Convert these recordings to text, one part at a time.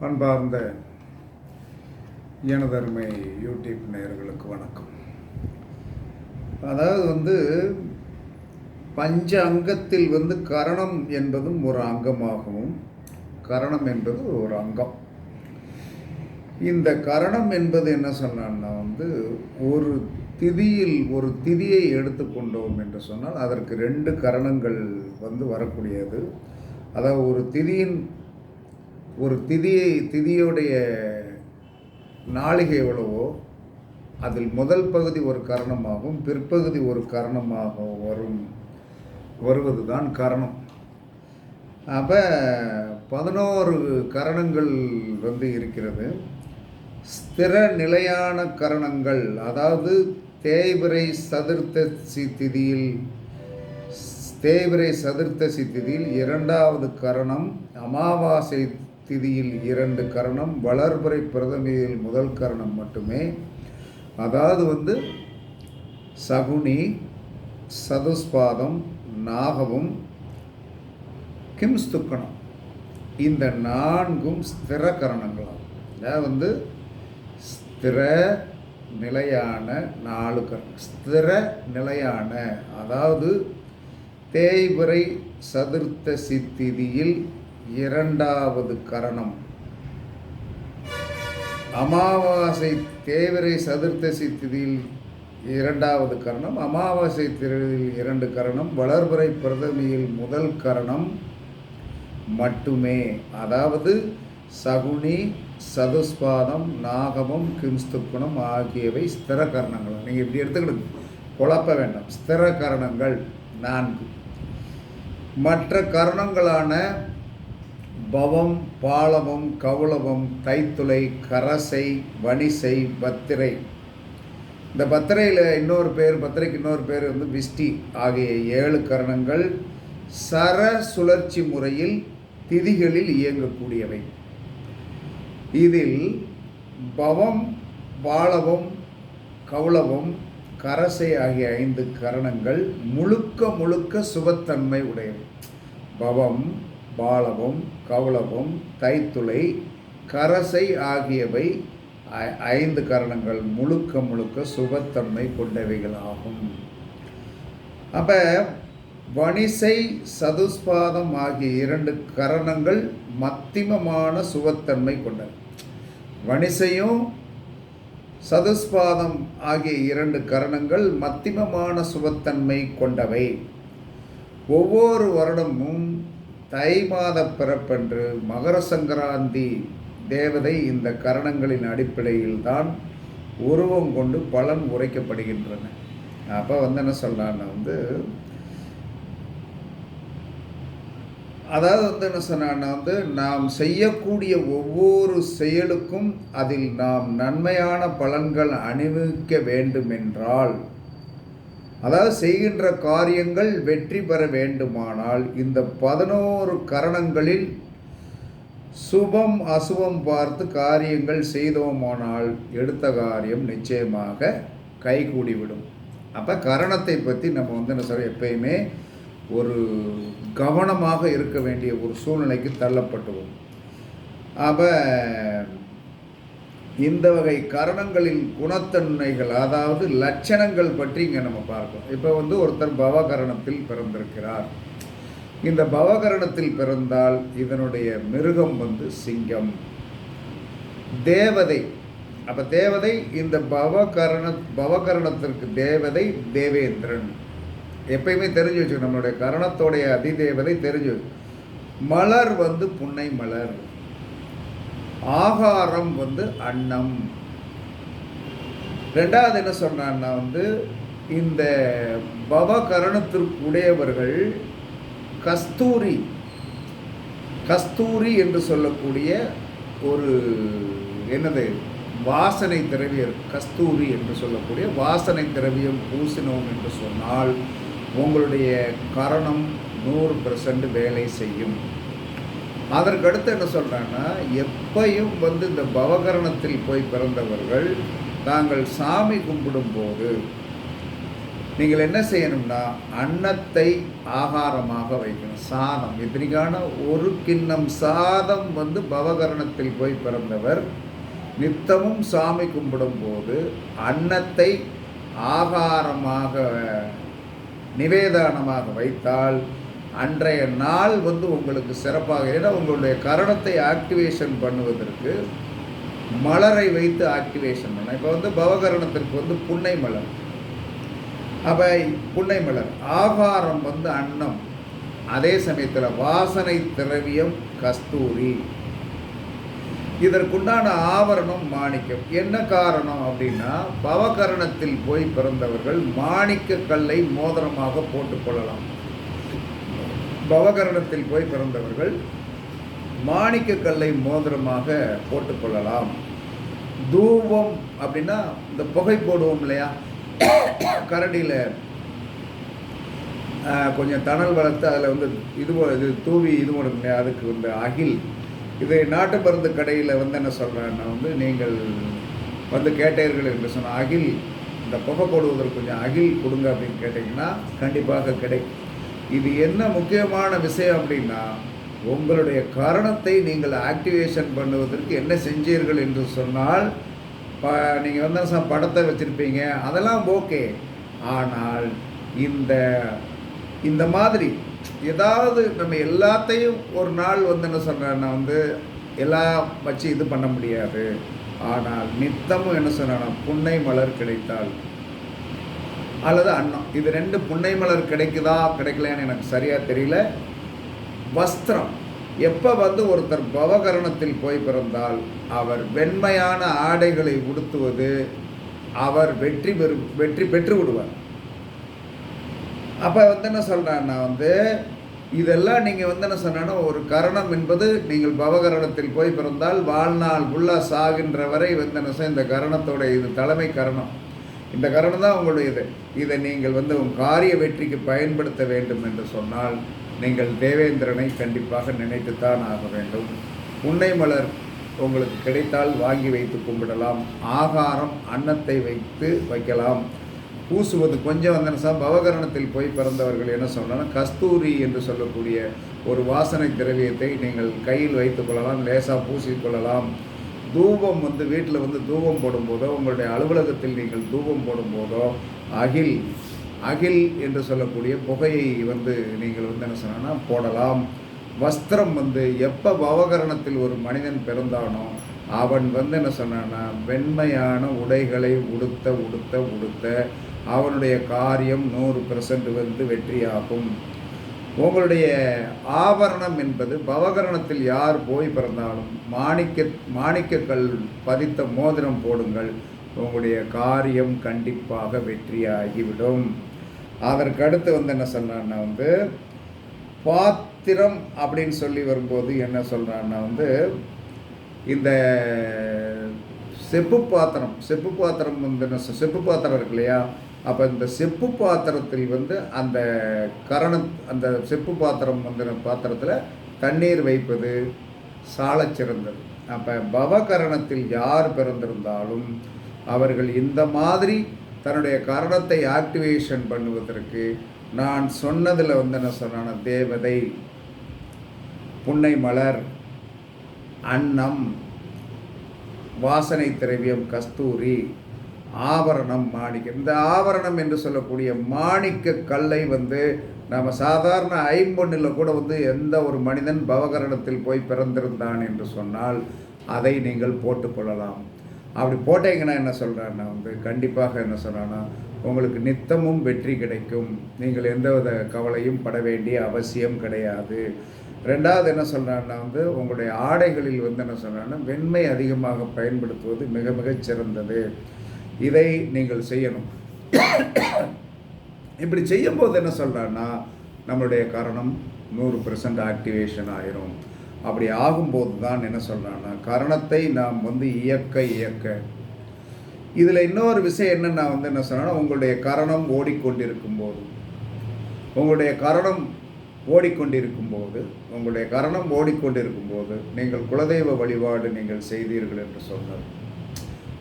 அன்பார்ந்த எனதருமை யூடியூப் நேயர்களுக்கு வணக்கம். அதாவது பஞ்ச அங்கத்தில் கரணம் என்பதும் ஒரு அங்கமாகவும், கரணம் என்பது ஒரு அங்கம். இந்த கரணம் என்பது என்ன சொன்னான்னா ஒரு திதியை எடுத்துக்கொண்டோம் என்று சொன்னால் அதற்கு 2 கரணங்கள் வரக்கூடியது. அதாவது ஒரு திதியுடைய நாளிகை எவ்வளவோ அதில் முதல் பகுதி ஒரு கரணமாகவும் பிற்பகுதி ஒரு கரணமாக வருவது தான் கரணம். அப்போ 11 கரணங்கள் இருக்கிறது. ஸ்திர நிலையான கரணங்கள், அதாவது தேய்பிறை சதுர்த்தசி திதியில் 2வது கரணம், அமாவாசை திதியில் 2 கரணம், வளர்பிறை பிரதமையில் முதல் கரணம் மட்டுமே. அதாவது சகுனி, சதுஸ்பாதம், நாகமும், கிம்ஸ்துக்கணம், இந்த 4ம் ஸ்திர கரணங்களாகும். அதாவது ஸ்திர நிலையான 4 கரணம். ஸ்திர நிலையான அதாவது தேய்பிறை சதுர்த்தசி திதியில் 2வது கரணம், அமாவாசை தேய்பிறை சதுர்த்தசி திதியில் 2வது கரணம், அமாவாசை திதியில் 2 கரணம், வளர்பிறை பிரதமியில் முதல் கரணம் மட்டுமே. அதாவது சகுனி, சதுஸ்பாதம், நாகமும், கிம்ஸ்துக்குணம் ஆகியவை ஸ்திர கரணங்கள். நீங்கள் இப்படி எடுத்துக்கிடுங்க, குழப்ப வேண்டாம். ஸ்திர கரணங்கள் 4. மற்ற கரணங்களான பவம், பாலவம், கவுளவம், தைத்துளை, கரசை, வணிசை, பத்திரை. இந்த பத்திரைக்கு இன்னொரு பேர் விஷ்டி ஆகிய 7 கரணங்கள் சர சுழற்சி முறையில் திதிகளில் இயங்கக்கூடியவை. இதில் பவம், பாலவம், கவுளவம், கரசை ஆகிய 5 கரணங்கள் முழுக்க சுபத்தன்மை உடையவை. பவம், பாலவம், கவுளவம், தைத்துளை, கரசை ஆகியவை 5 கரணங்கள் முழுக்க சுபத்தன்மை கொண்டவைகளாகும். அப்போ வணிசை, சதுஸ்பாதம் ஆகிய 2 கரணங்கள் மத்தியமமான சுபத்தன்மை கொண்டவை. வணிசையும் சதுஸ்பாதம் ஆகிய 2 கரணங்கள் மத்தியமமான சுபத்தன்மை கொண்டவை. ஒவ்வொரு வருடமும் தை மாத பிறப்பன்று மகர சங்கராந்தி தேவதை இந்த கரணங்களின் அடிப்படையில் தான் உருவம் கொண்டு பலன் உரைக்கப்படுகின்றன. அப்போ என்ன சொல்லலான்னா அதாவது என்ன சொன்னான்னா நாம் செய்யக்கூடிய ஒவ்வொரு செயலுக்கும் அதில் நாம் நன்மையான பலன்கள் அனுபவிக்க வேண்டும் என்றால், அதாவது செய்கின்ற காரியங்கள் வெற்றி பெற வேண்டுமானால் இந்த 11 கரணங்களில் சுபம் அசுபம் பார்த்து காரியங்கள் செய்தோமானால் எடுத்த காரியம் நிச்சயமாக கைகூடிவிடும். அப்போ கரணத்தை பற்றி நம்ம என்ன சொல்ல, எப்பயுமே ஒரு கவனமாக இருக்க வேண்டிய ஒரு சூழ்நிலைக்கு தள்ளப்பட்டுவோம். அப்போ இந்த வகை கரணங்களின் குணத்தன்மைகள், அதாவது லட்சணங்கள் பற்றி இங்கே நம்ம பார்க்கலாம். இப்போ ஒருத்தர் பவகரணத்தில் பிறந்திருக்கிறார். இந்த பவகரணத்தில் பிறந்தால் இதனுடைய மிருகம் சிங்கம். தேவதை, அப்போ தேவதை இந்த பவகரணத்திற்கு தேவதை தேவேந்திரன். எப்பயுமே தெரிஞ்சு வச்சுக்கணும், நம்மளுடைய கரணத்தோடைய அதிதேவதை தெரிஞ்சு. மலர் புன்னை மலர், ஆகாரம் அன்னம். 2வது என்ன சொன்னான்னா இந்த பவகரணத்திற்கு உடையவர்கள் கஸ்தூரி என்று சொல்லக்கூடிய ஒரு வாசனை திரவியம், கஸ்தூரி என்று சொல்லக்கூடிய வாசனை திரவியம் பூசினோம் என்று சொன்னால் உங்களுடைய கரணம் 100% வேலை செய்யும். அதற்கடுத்து என்ன சொல்கிறாங்கன்னா, எப்பையும் இந்த பவகரணத்தில் போய் பிறந்தவர்கள் தாங்கள் சாமி கும்பிடும்போது நீங்கள் என்ன செய்யணும்னா அன்னத்தை ஆகாரமாக வைக்கணும். சாதம் இத்தனைக்கான ஒரு கிண்ணம் சாதம் பவகரணத்தில் போய் பிறந்தவர் நித்தமும் சாமி கும்பிடும் போது அன்னத்தை ஆகாரமாக நிவேதானமாக வைத்தால் அன்றைய நாள் உங்களுக்கு சிறப்பாக. ஏன்னா உங்களுடைய கரணத்தை ஆக்டிவேஷன் பண்ணுவதற்கு மலரை வைத்து ஆக்டிவேஷன் பண்ண. இப்போ பவகரணத்திற்கு புன்னை மலர். அப்போ புன்னை மலர் ஆகாரம் அன்னம், அதே சமயத்தில் வாசனை திரவியம் கஸ்தூரி, இதற்குண்டான ஆவரணம் மாணிக்கம். என்ன காரணம் அப்படின்னா பவகரணத்தில் போய் பிறந்தவர்கள் மாணிக்க கல்லை மோதிரமாக போட்டுக்கொள்ளலாம். பவகரணத்தில் போய் பிறந்தவர்கள் மாணிக்க கல்லை மோதிரமாக போட்டுக்கொள்ளலாம். தூபம் அப்படின்னா இந்த புகை போடுவோம் இல்லையா, கரடியில் கொஞ்சம் தணல் வளர்த்து அதில் இது தூவி இது பண்ணும் இல்லையா, அதுக்கு அகில். இது நாட்டு மருந்து கடையில் என்ன சொல்கிறேன்னா நீங்கள் கேட்டீர்கள் என்று சொன்னால் அகில், இந்த புகை போடுவதற்கு கொஞ்சம் அகில் கொடுங்க அப்படின்னு கேட்டிங்கன்னா கண்டிப்பாக கிடைக்கும். இது என்ன முக்கியமான விஷயம் அப்படின்னா உங்களுடைய காரணத்தை நீங்கள் ஆக்டிவேஷன் பண்ணுவதற்கு என்ன செஞ்சீர்கள் என்று சொன்னால், நீங்கள் படத்தை வச்சுருப்பீங்க, அதெல்லாம் ஓகே. ஆனால் இந்த மாதிரி ஏதாவது நம்ம எல்லாத்தையும் ஒரு நாள் என்ன சொல்கிறேன்னா எல்லாம் வச்சு இது பண்ண முடியாது. ஆனால் நித்தமும் என்ன சொன்னா புன்னை மலர் கிடைத்தால் அல்லது அன்னம், இது ரெண்டு புன்னை மலர் கிடைக்குதா கிடைக்கலன்னு எனக்கு சரியாக தெரியல. வஸ்திரம், எப்போ ஒருத்தர் பவகரணத்தில் போய் பிறந்தால் அவர் வெண்மையான ஆடைகளை உடுத்துவது அவர் வெற்றி பெற்று விடுவார். அப்போ என்ன சொல்கிறேன்னா இதெல்லாம் நீங்கள் என்ன சொன்னா ஒரு கரணம் என்பது நீங்கள் பவகரணத்தில் போய் பிறந்தால் வாழ்நாள் ஃபுல்லாக சாகின்ற வரை இந்த கரணத்தோட இது தலைமை கரணம். இந்த கரணம் தான் உங்களுடைய இதை நீங்கள் உங்கள் காரிய வெற்றிக்கு பயன்படுத்த வேண்டும் என்று சொன்னால் நீங்கள் தேவேந்திரனை கண்டிப்பாக நினைத்துத்தான் ஆக வேண்டும். புன்னை மலர் உங்களுக்கு கிடைத்தால் வாங்கி வைத்து கும்பிடலாம். ஆகாரம் அன்னத்தை வைக்கலாம். பூசுவது கொஞ்சம் பவகரணத்தில் போய் பிறந்தவர்கள் என்ன சொல்லலாம், கஸ்தூரி என்று சொல்லக்கூடிய ஒரு வாசனை திரவியத்தை நீங்கள் கையில் வைத்துக் கொள்ளலாம், லேசாக பூசிக்கொள்ளலாம். தூபம் வீட்டில் தூபம் போடும்போதோ உங்களுடைய அலுவலகத்தில் நீங்கள் தூபம் போடும்போதோ அகில் என்று சொல்லக்கூடிய புகையை நீங்கள் என்ன சொன்னால் போடலாம். வஸ்திரம் எப்போ பவகரணத்தில் ஒரு மனிதன் பிறந்தானோ அவன் என்ன சொன்னான்னா வெண்மையான உடைகளை உடுத்த அவனுடைய காரியம் 100% வெற்றியாகும். உங்களுடைய ஆபரணம் என்பது பவகரணத்தில் யார் போய் பிறந்தாலும் மாணிக்கக்கல் பதித்த மோதிரம் போடுங்கள், உங்களுடைய காரியம் கண்டிப்பாக வெற்றியாகிவிடும். அதற்கடுத்து என்ன சொல்கிறான்னா பாத்திரம் அப்படின்னு சொல்லி வரும்போது என்ன சொல்கிறான்னா இந்த செப்பு பாத்திரம் செப்பு பாத்திரம் இருக்கு இல்லையா, அப்போ இந்த செப்பு பாத்திரத்தில் அந்த அந்த செப்பு பாத்திரம் பாத்திரத்தில் தண்ணீர் வைப்பது சாலச் சிறந்தது. அப்போ பவகரணத்தில் யார் பிறந்திருந்தாலும் அவர்கள் இந்த மாதிரி தன்னுடைய கரணத்தை ஆக்டிவேஷன் பண்ணுவதற்கு நான் சொன்னதில் என்ன சொன்னான தேவதை, புன்னை மலர், அன்னம், வாசனை திரவியம் கஸ்தூரி, ஆபரணம் மாணிக்கம். இந்த ஆபரணம் என்று சொல்லக்கூடிய மாணிக்க கல்லை நம்ம சாதாரண ஐம்பொன்னில் கூட எந்த ஒரு மனிதன் பவகரணத்தில் போய் பிறந்திருந்தான் என்று சொன்னால் அதை நீங்கள் போட்டுக்கொள்ளலாம். அப்படி போட்டீங்கன்னா என்ன சொல்கிறான்னா கண்டிப்பாக என்ன சொல்கிறான்னா உங்களுக்கு நித்தமும் வெற்றி கிடைக்கும். நீங்கள் எந்தவித கவலையும் பட வேண்டிய அவசியம் கிடையாது. ரெண்டாவது என்ன சொல்கிறான்னா உங்களுடைய ஆடைகளில் என்ன சொல்கிறான்னா வெண்மை அதிகமாக பயன்படுத்துவது மிக மிகச் சிறந்தது. இதை நீங்கள் செய்யணும். இப்படி செய்யும்போது என்ன சொல்கிறான்னா நம்மளுடைய கரணம் 100% ஆக்டிவேஷன் ஆயிரும். அப்படி ஆகும்போது தான் என்ன சொல்கிறான்னா கரணத்தை நாம் இயக்க இதில் இன்னொரு விஷயம் என்னென்னா என்ன சொன்னா உங்களுடைய கரணம் ஓடிக்கொண்டிருக்கும் போது நீங்கள் குலதெய்வ வழிபாடு நீங்கள் செய்தீர்கள் என்று சொன்னார்.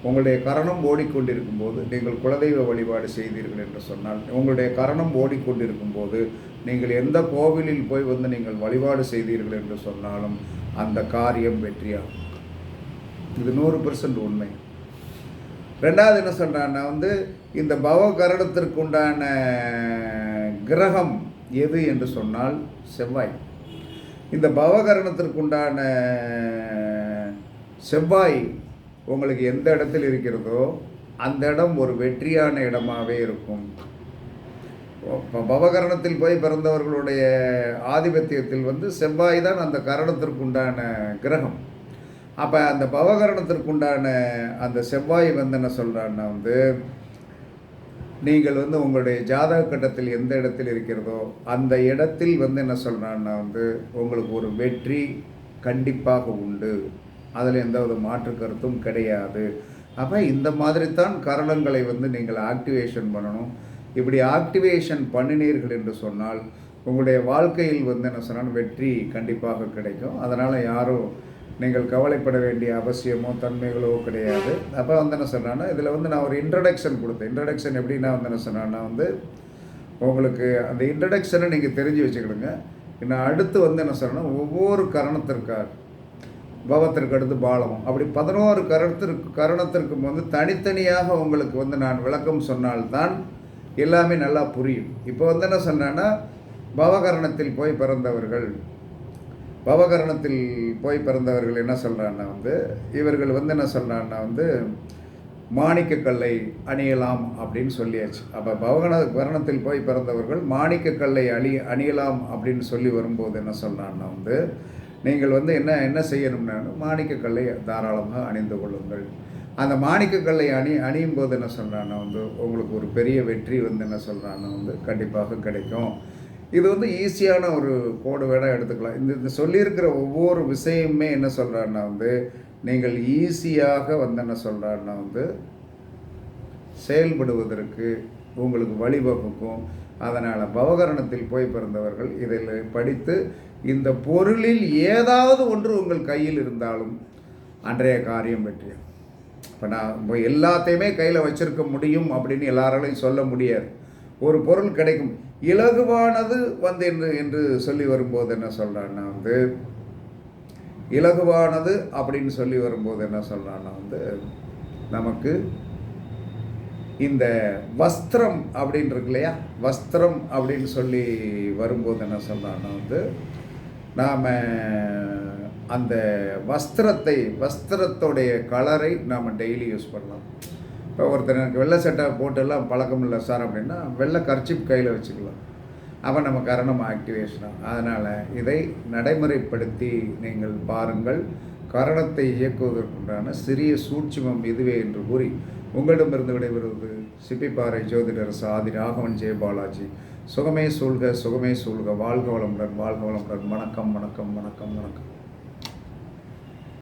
உங்களுடைய கரணம் ஓடிக்கொண்டிருக்கும் போது நீங்கள் குலதெய்வ வழிபாடு செய்தீர்கள் என்று சொன்னால், உங்களுடைய கரணம் ஓடிக்கொண்டிருக்கும் போது நீங்கள் எந்த கோவிலில் போய் நீங்கள் வழிபாடு செய்தீர்கள் என்று சொன்னாலும் அந்த காரியம் வெற்றியாகும். இது 100% உண்மை. ரெண்டாவது என்ன சொல்கிறான்னா இந்த பவகரணத்திற்கு உண்டான கிரகம் எது என்று சொன்னால் செவ்வாய். இந்த பவகரணத்திற்கு உண்டான செவ்வாய் உங்களுக்கு எந்த இடத்தில் இருக்கிறதோ அந்த இடம் ஒரு வெற்றியான இடமாகவே இருக்கும். பவகரணத்தில் போய் பிறந்தவர்களுடைய ஆதிபத்தியத்தில் செவ்வாய் தான் அந்த கரணத்திற்கு உண்டான கிரகம். அப்போ அந்த பவகரணத்திற்கு உண்டான அந்த செவ்வாய் என்ன சொல்கிறான்னா நீங்கள் உங்களுடைய ஜாதக கட்டத்தில் எந்த இடத்தில் இருக்கிறதோ அந்த இடத்தில் என்ன சொல்கிறான்னா உங்களுக்கு ஒரு வெற்றி கண்டிப்பாக உண்டு. அதில் எந்த ஒரு மாற்று கருத்தும் கிடையாது. அப்போ இந்த மாதிரி தான் கரணங்களை நீங்கள் ஆக்டிவேஷன் பண்ணணும். இப்படி ஆக்டிவேஷன் பண்ணினீர்கள் என்று சொன்னால் உங்களுடைய வாழ்க்கையில் என்ன சொன்னால் வெற்றி கண்டிப்பாக கிடைக்கும். அதனால் யாரும் நீங்கள் கவலைப்பட வேண்டிய அவசியமோ தன்மைகளோ கிடையாது. அப்போ என்ன சொன்னான்னா இதில் நான் ஒரு இன்ட்ரடக்ஷன் கொடுத்தேன். இன்ட்ரடக்ஷன் எப்படின்னா என்ன சொன்னான்னா உங்களுக்கு அந்த இன்ட்ரடக்ஷனை நீங்கள் தெரிஞ்சு வச்சுக்கிடுங்க. இன்னும் அடுத்து என்ன சொன்னால் ஒவ்வொரு கரணத்திற்காக பவத்திற்கு அடுத்து பாலம் அப்படி 11 கரணத்திற்கும் தனித்தனியாக உங்களுக்கு நான் விளக்கம் சொன்னால்தான் எல்லாமே நல்லா புரியும். இப்போ என்ன சொன்னான்னா பவகரணத்தில் போய் பிறந்தவர்கள் என்ன சொல்கிறான்னா இவர்கள் என்ன சொல்கிறான்னா மாணிக்கக்கல்லை அணியலாம் அப்படின்னு சொல்லியாச்சு. அப்போ பவகரணத்தில் போய் பிறந்தவர்கள் மாணிக்கக்கல்லை அணியலாம் அப்படின்னு சொல்லி வரும்போது என்ன சொல்கிறான்னா நீங்கள் என்ன செய்யணும்னா மாணிக்கக்கல்லை தாராளமாக அணிந்து கொள்ளுங்கள். அந்த மாணிக்கக்கல்லை அணியும் போது என்ன சொல்கிறான்னா உங்களுக்கு ஒரு பெரிய வெற்றி என்ன சொல்கிறான்னா கண்டிப்பாக கிடைக்கும். இது ஈஸியான ஒரு கோடு வேடாக எடுத்துக்கலாம். இந்த சொல்லியிருக்கிற ஒவ்வொரு விஷயமே என்ன சொல்கிறான்னா நீங்கள் ஈஸியாக என்ன சொல்கிறான்னா செயல்படுவதற்கு உங்களுக்கு வழிவகுக்கும். அதனால் பவகரணத்தில் போய் பிறந்தவர்கள் இதில் படித்து இந்த பொருளில் ஏதாவது ஒன்று உங்கள் கையில் இருந்தாலும் அன்றைய காரியம் வெற்றி. இப்போ நான் எல்லாத்தையுமே கையில் வச்சுருக்க முடியும் அப்படின்னு எல்லாராலையும் சொல்ல முடியாது. ஒரு பொருள் கிடைக்கும். இலகுவானது என்று சொல்லி வரும்போது என்ன சொல்கிறான்னா இலகுவானது அப்படின்னு சொல்லி வரும்போது என்ன சொல்கிறான்னா நமக்கு இந்த வஸ்திரம் அப்படின்னு இருக்கு இல்லையா, வஸ்திரம் அப்படின்னு சொல்லி வரும்போது என்ன சொல்கிறான்னா நாம் அந்த வஸ்திரத்தோடைய கலரை நாம் டெய்லி யூஸ் பண்ணலாம். இப்போ ஒருத்தர் எனக்கு வெள்ளை சட்டை போட்டெல்லாம் பழக்கம் இல்லை சார் அப்படின்னா வெள்ளை கர்ச்சிப் கையில் வச்சுக்கலாம். அப்போ நம்ம கரணம் ஆக்டிவேஷன். அதனால் இதை நடைமுறைப்படுத்தி நீங்கள் பாருங்கள். கரணத்தை இயக்குவதற்குண்டான சிறிய சூட்சுமம் இதுவே என்று கூறி உங்களிடமிருந்து விடைபெறுவது சிப்பிப்பாறை ஜோதிடர் ஆதி ராகவன் ஜெயபாலாஜி. சுகமே சூழ்க, சுகமே சூழ்க. வாழ்க வளமுடன், வாழ்க வளமுடன். வணக்கம், வணக்கம், வணக்கம், வணக்கம்.